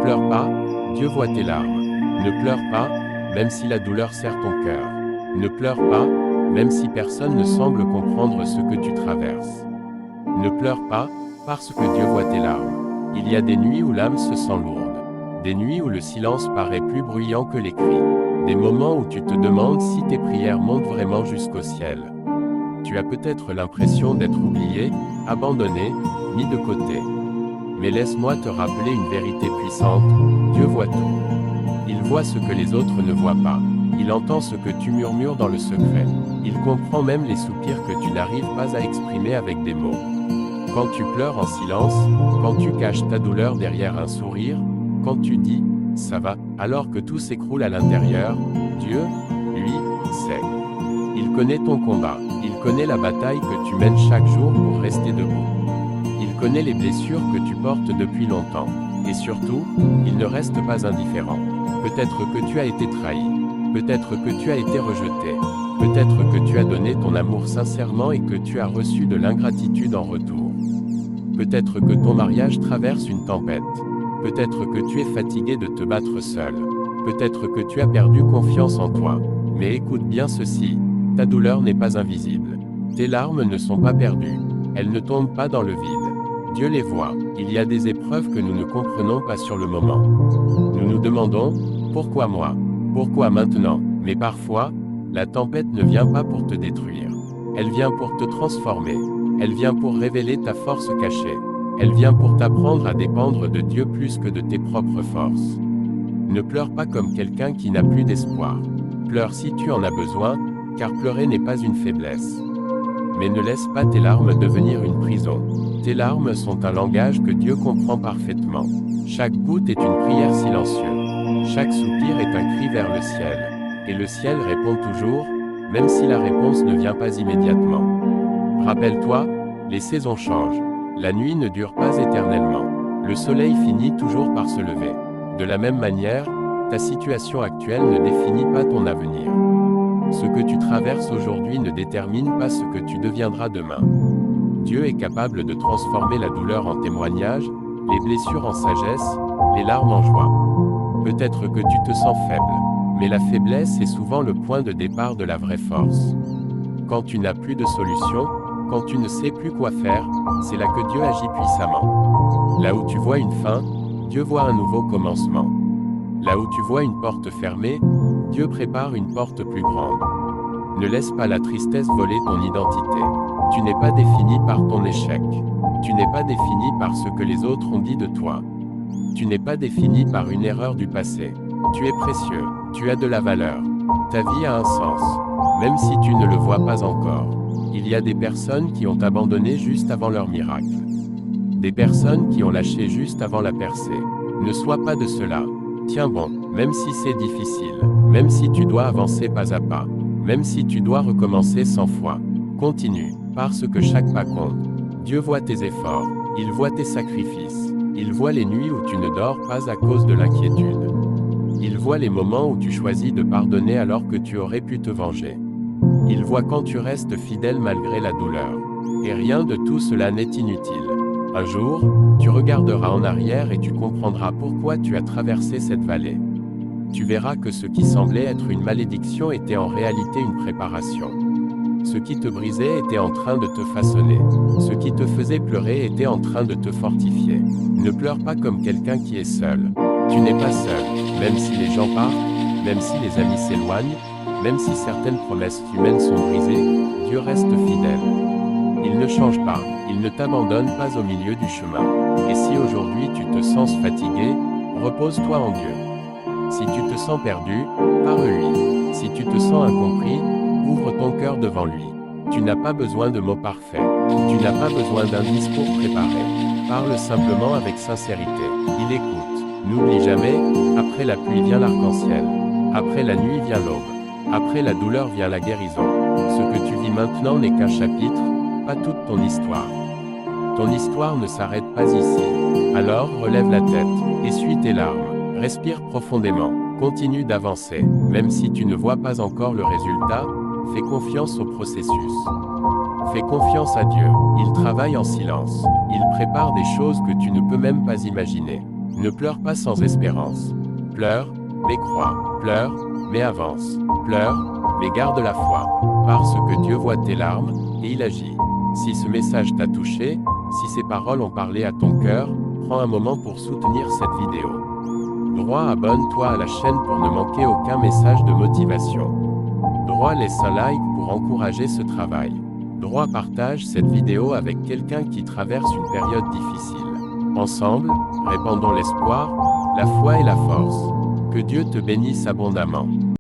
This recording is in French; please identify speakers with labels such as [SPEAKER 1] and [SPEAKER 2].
[SPEAKER 1] pleure pas, Dieu voit tes larmes. Ne pleure pas, même si la douleur serre ton cœur. Ne pleure pas, même si personne ne semble comprendre ce que tu traverses. Ne pleure pas, parce que Dieu voit tes larmes. Il y a des nuits où l'âme se sent lourde. Des nuits où le silence paraît plus bruyant que les cris. Des moments où tu te demandes si tes prières montent vraiment jusqu'au ciel. Tu as peut-être l'impression d'être oublié, abandonné, mis de côté. Mais laisse-moi te rappeler une vérité puissante, Dieu voit tout. Il voit ce que les autres ne voient pas. Il entend ce que tu murmures dans le secret. Il comprend même les soupirs que tu n'arrives pas à exprimer avec des mots. Quand tu pleures en silence, quand tu caches ta douleur derrière un sourire, quand tu dis « ça va », alors que tout s'écroule à l'intérieur, Dieu, lui, sait. Il connaît ton combat, il connaît la bataille que tu mènes chaque jour pour rester debout. Il connaît les blessures que tu portes depuis longtemps. Et surtout, il ne reste pas indifférent. Peut-être que tu as été trahi. Peut-être que tu as été rejeté. Peut-être que tu as donné ton amour sincèrement et que tu as reçu de l'ingratitude en retour. Peut-être que ton mariage traverse une tempête. Peut-être que tu es fatigué de te battre seul. Peut-être que tu as perdu confiance en toi. Mais écoute bien ceci, ta douleur n'est pas invisible. Tes larmes ne sont pas perdues. Elles ne tombent pas dans le vide. Dieu les voit. Il y a des épreuves que nous ne comprenons pas sur le moment. Nous nous demandons, pourquoi moi? Pourquoi maintenant? Mais parfois, la tempête ne vient pas pour te détruire. Elle vient pour te transformer. Elle vient pour révéler ta force cachée. Elle vient pour t'apprendre à dépendre de Dieu plus que de tes propres forces. Ne pleure pas comme quelqu'un qui n'a plus d'espoir. Pleure si tu en as besoin, car pleurer n'est pas une faiblesse. Mais ne laisse pas tes larmes devenir une prison. Tes larmes sont un langage que Dieu comprend parfaitement. Chaque goutte est une prière silencieuse. Chaque soupir est un cri vers le ciel. Et le ciel répond toujours, même si la réponse ne vient pas immédiatement. Rappelle-toi, les saisons changent. La nuit ne dure pas éternellement. Le soleil finit toujours par se lever. De la même manière, ta situation actuelle ne définit pas ton avenir. Ce que tu traverses aujourd'hui ne détermine pas ce que tu deviendras demain. Dieu est capable de transformer la douleur en témoignage, les blessures en sagesse, les larmes en joie. Peut-être que tu te sens faible, mais la faiblesse est souvent le point de départ de la vraie force. Quand tu n'as plus de solution, quand tu ne sais plus quoi faire, c'est là que Dieu agit puissamment. Là où tu vois une fin, Dieu voit un nouveau commencement. Là où tu vois une porte fermée, Dieu prépare une porte plus grande. Ne laisse pas la tristesse voler ton identité. Tu n'es pas défini par ton échec. Tu n'es pas défini par ce que les autres ont dit de toi. Tu n'es pas défini par une erreur du passé. Tu es précieux, tu as de la valeur. Ta vie a un sens, même si tu ne le vois pas encore. Il y a des personnes qui ont abandonné juste avant leur miracle. Des personnes qui ont lâché juste avant la percée. Ne sois pas de cela. Tiens bon, même si c'est difficile, même si tu dois avancer pas à pas, même si tu dois recommencer 100 fois. Continue, parce que chaque pas compte. Dieu voit tes efforts, il voit tes sacrifices, il voit les nuits où tu ne dors pas à cause de l'inquiétude. Il voit les moments où tu choisis de pardonner alors que tu aurais pu te venger. Il voit quand tu restes fidèle malgré la douleur. Et rien de tout cela n'est inutile. Un jour, tu regarderas en arrière et tu comprendras pourquoi tu as traversé cette vallée. Tu verras que ce qui semblait être une malédiction était en réalité une préparation. Ce qui te brisait était en train de te façonner. Ce qui te faisait pleurer était en train de te fortifier. Ne pleure pas comme quelqu'un qui est seul. Tu n'es pas seul, même si les gens partent, même si les amis s'éloignent, même si certaines promesses humaines sont brisées, Dieu reste fidèle. Il ne change pas, il ne t'abandonne pas au milieu du chemin. Et si aujourd'hui tu te sens fatigué, repose-toi en Dieu. Si tu te sens perdu, parle-lui. Si tu te sens incompris, ouvre ton cœur devant lui. Tu n'as pas besoin de mots parfaits. Tu n'as pas besoin d'un discours préparé. Parle simplement avec sincérité. Il écoute. N'oublie jamais, après la pluie vient l'arc-en-ciel. Après la nuit vient l'aube. Après la douleur vient la guérison. Ce que tu vis maintenant n'est qu'un chapitre, pas toute ton histoire. Ton histoire ne s'arrête pas ici. Alors relève la tête, essuie tes larmes, respire profondément, continue d'avancer. Même si tu ne vois pas encore le résultat, fais confiance au processus. Fais confiance à Dieu, il travaille en silence. Il prépare des choses que tu ne peux même pas imaginer. Ne pleure pas sans espérance. Pleure, mais crois. Pleure, mais avance. Pleure, mais garde la foi. Parce que Dieu voit tes larmes, et il agit. Si ce message t'a touché, si ces paroles ont parlé à ton cœur, prends un moment pour soutenir cette vidéo. Droit, abonne-toi à la chaîne pour ne manquer aucun message de motivation. Droit, laisse un like pour encourager ce travail. Droit, partage cette vidéo avec quelqu'un qui traverse une période difficile. Ensemble, répandons l'espoir, la foi et la force. Que Dieu te bénisse abondamment.